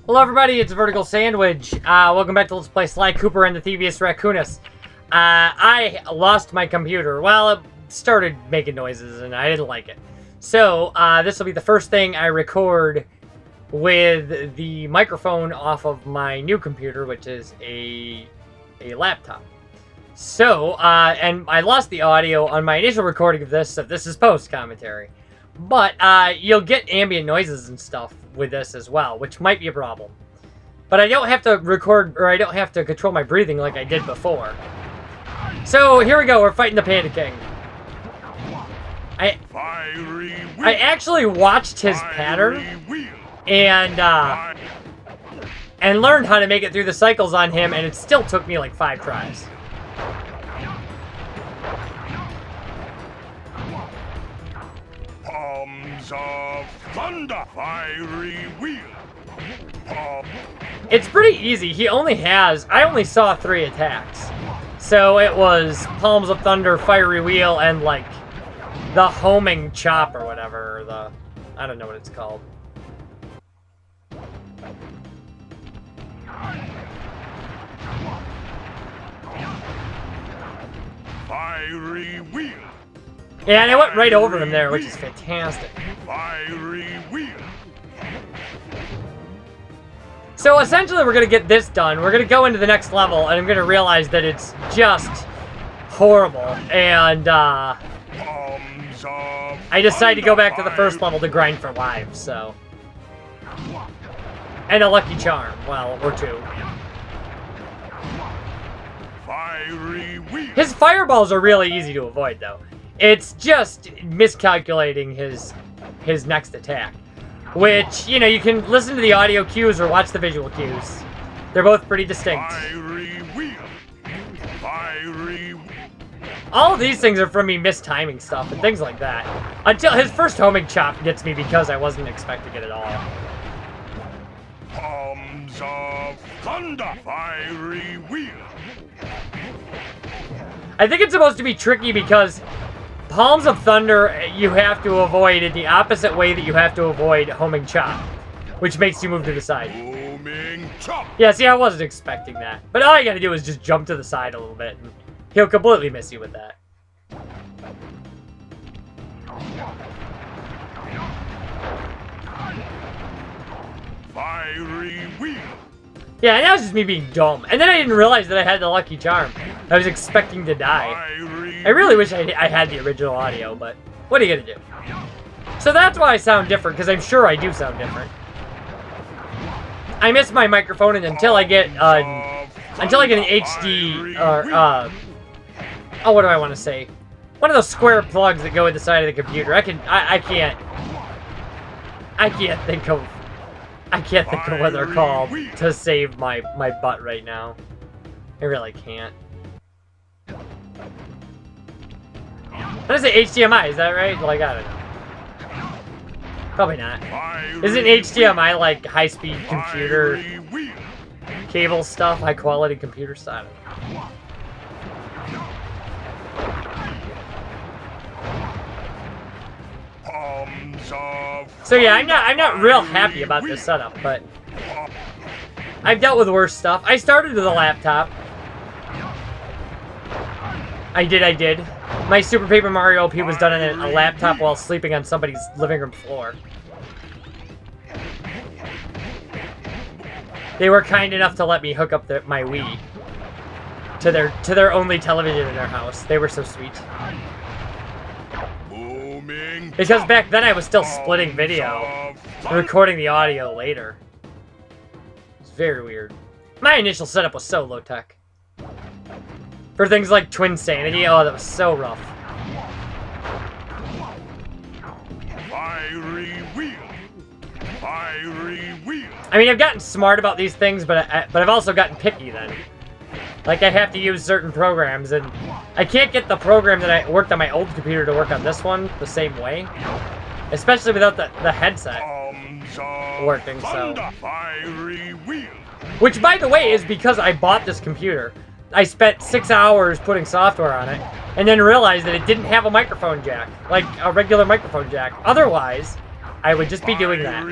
Hello everybody, it's VerticalSandwich. Welcome back to Let's Play Sly Cooper and the Thievius Raccoonus. I lost my computer. Well, it started making noises and I didn't like it. So, this will be the first thing I record with the microphone off of my new computer, which is a laptop. So, and I lost the audio on my initial recording of this, so this is post-commentary. But, you'll get ambient noises and stuff with this as well, which might be a problem. But I don't have to record, or I don't have to control my breathing like I did before. So, here we go, we're fighting the Panda King. I actually watched his pattern, and learned how to make it through the cycles on him, and it still took me like 5 tries. Palms of thunder, fiery wheel. It's pretty easy. He only has, I only saw 3 attacks. So it was Palms of Thunder, Fiery Wheel, and like the homing chop or whatever, or the, I don't know what it's called. Fiery wheel. Yeah, and I went right over him there, which is fantastic. Fiery wheel. So essentially we're going to get this done. We're going to go into the next level, and I'm going to realize that it's just horrible. And I decided to go back to the first level to grind for lives, so. And a lucky charm, well, or 2. Fiery wheel. His fireballs are really easy to avoid, though. It's just miscalculating his next attack. Which, you know, you can listen to the audio cues or watch the visual cues. They're both pretty distinct. Fiery wheel. Fiery wheel. All of these things are from me mistiming stuff and things like that. Until his first homing chop gets me because I wasn't expecting it at all. Palms of thunder, fiery wheel. I think it's supposed to be tricky because Palms of Thunder you have to avoid in the opposite way that you have to avoid homing chop, which makes you move to the side. Homing chop. Yeah, see, I wasn't expecting that. But all you gotta do is just jump to the side a little bit, and he'll completely miss you with that. Fiery wheel. Yeah, and that was just me being dumb. And then I didn't realize that I had the lucky charm. I was expecting to die. I really wish I had the original audio, but what are you gonna do? So that's why I sound different, because I'm sure I do sound different. I miss my microphone, and until I get an HD, or, oh, what do I want to say? One of those square plugs that go in the side of the computer. I can't think of what they're called to save my butt right now. I really can't. What is it? HDMI, is that right? Like, I don't know. Probably not. Isn't HDMI like high-speed computer cable stuff? High-quality computer stuff? I don't know. So yeah, I'm not real happy about this setup, but I've dealt with worse stuff. I started with a laptop. I did. My Super Paper Mario LP was done on a laptop while sleeping on somebody's living room floor. They were kind enough to let me hook up my Wii to their only television in their house. They were so sweet. Because back then I was still splitting video, recording the audio later. It's very weird. My initial setup was so low-tech. For things like Twin Sanity, oh, that was so rough. Fiery wheel. Fiery wheel. I mean, I've gotten smart about these things, but I've also gotten picky then. Like, I have to use certain programs, and I can't get the program that I worked on my old computer to work on this one the same way. Especially without the headset working, so. Which, by the way, is because I bought this computer. I spent 6 hours putting software on it, and then realized that it didn't have a microphone jack, like a regular microphone jack. Otherwise, I would just be doing that.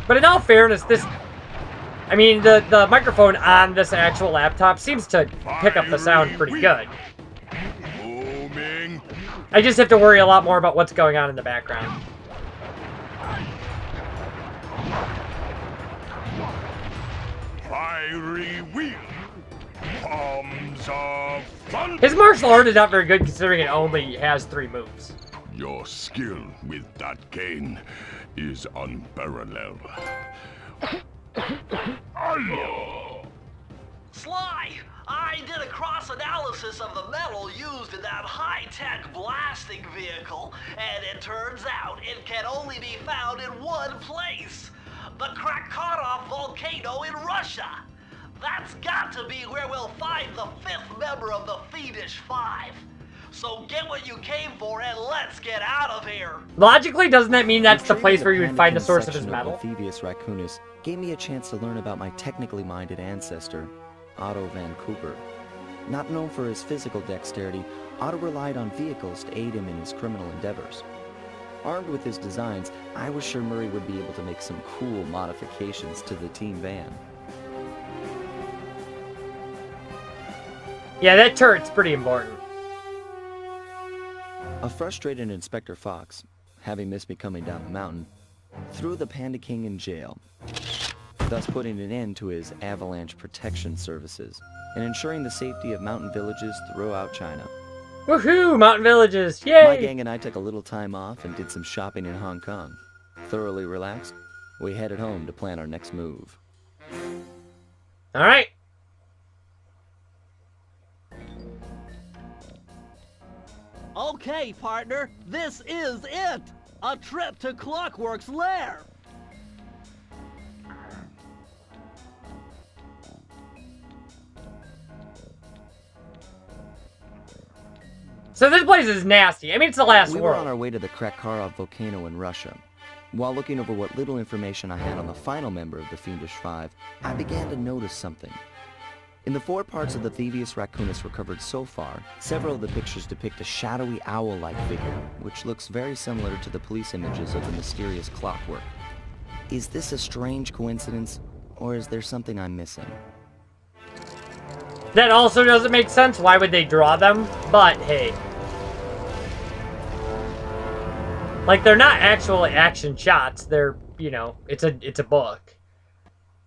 But in all fairness, this... I mean, the microphone on this actual laptop seems to pick up the sound pretty good. Moving. I just have to worry a lot more about what's going on in the background. Fiery wheel. Palms of thunder. His martial art is not very good considering it only has 3 moves. Your skill with that cane is unparalleled. Sly, I did a cross-analysis of the metal used in that high-tech blasting vehicle, and it turns out it can only be found in one place. The Krakatoa volcano in Russia. That's got to be where we'll find the 5th member of the Fiendish Five. So get what you came for and let's get out of here. Logically, doesn't that mean that's the place where you would find the source of his metal? VerticalSandwich gave me a chance to learn about my technically minded ancestor, Otto Van Cooper. Not known for his physical dexterity, Otto relied on vehicles to aid him in his criminal endeavors. Armed with his designs, I was sure Murray would be able to make some cool modifications to the team van. Yeah, that turret's pretty important. A frustrated Inspector Fox, having missed me coming down the mountain, threw the Panda King in jail, thus putting an end to his avalanche protection services and ensuring the safety of mountain villages throughout China. Woohoo! Mountain villages! Yay! My gang and I took a little time off and did some shopping in Hong Kong. Thoroughly relaxed, we headed home to plan our next move. Alright. Okay, partner, this is it! A trip to Clockwork's lair! So this place is nasty. I mean, it's the last We were world. on our way to the Krakatoa volcano in Russia. While looking over what little information I had on the final member of the Fiendish Five, I began to notice something. In the 4 parts of the Thievius Raccoonus recovered so far, several of the pictures depict a shadowy owl-like figure, which looks very similar to the police images of the mysterious Clockwork. Is this a strange coincidence, or is there something I'm missing? That also doesn't make sense. Why would they draw them? But, hey. Like, they're not actually action shots. They're, you know, it's a book.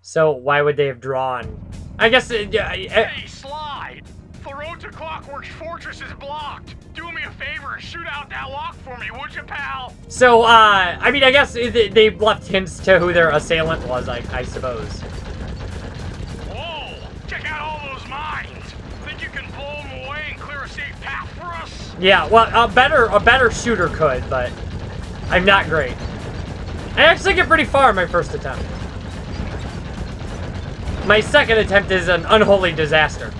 So, why would they have drawn... I guess... Hey, Sly! The road to Clockwork's fortress is blocked. Do me a favor and shoot out that lock for me, would you, pal? So, I mean, I guess they left hints to who their assailant was, I suppose. Whoa! Check out all those mines! Think you can blow them away and clear a safe path for us? Yeah, well, a better shooter could, but I'm not great. I actually get pretty far in my first attempt. My second attempt is an unholy disaster.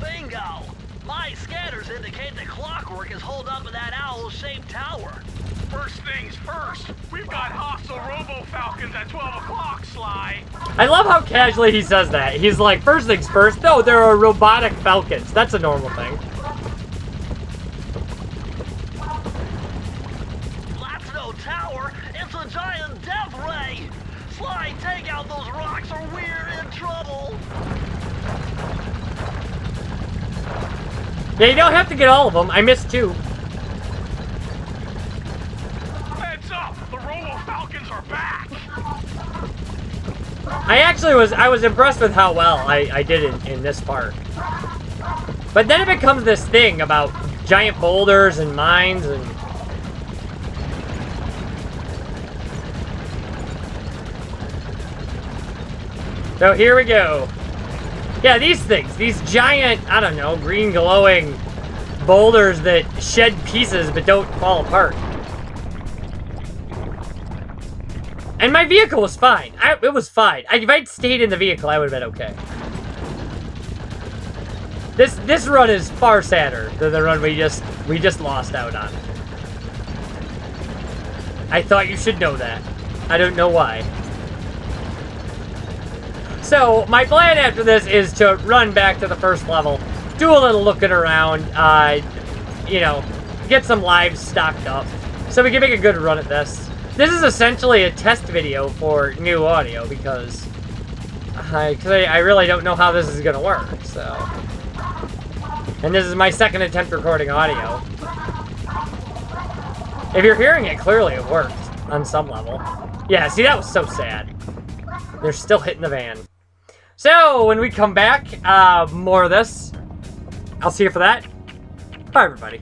Bingo! My scanners indicate that Clockwork is holed up in that owl-shaped tower. First things first, we've got hostile robo-falcons at 12 o'clock, Sly. I love how casually he says that. He's like, first things first, no, there are robotic falcons. That's a normal thing. That's no tower, it's a giant death ray! Sly, take out those rocks or we're in trouble! Yeah, you don't have to get all of them. I missed 2. Heads up, the robo-falcons are back. I was impressed with how well I did in this part. But then it becomes this thing about giant boulders and mines and... So here we go. Yeah, these things. These giant, I don't know, green glowing boulders that shed pieces but don't fall apart. And my vehicle was fine. It was fine. If I'd stayed in the vehicle, I would have been okay. This run is far sadder than the run we just lost out on. I thought you should know that. I don't know why. So, my plan after this is to run back to the first level, do a little looking around, you know, get some lives stocked up so we can make a good run at this. This is essentially a test video for new audio because I really don't know how this is gonna work, so. And this is my second attempt recording audio. If you're hearing it, clearly it worked on some level. Yeah, see, that was so sad. They're still hitting the van. So, when we come back, more of this. I'll see you for that. Bye, everybody.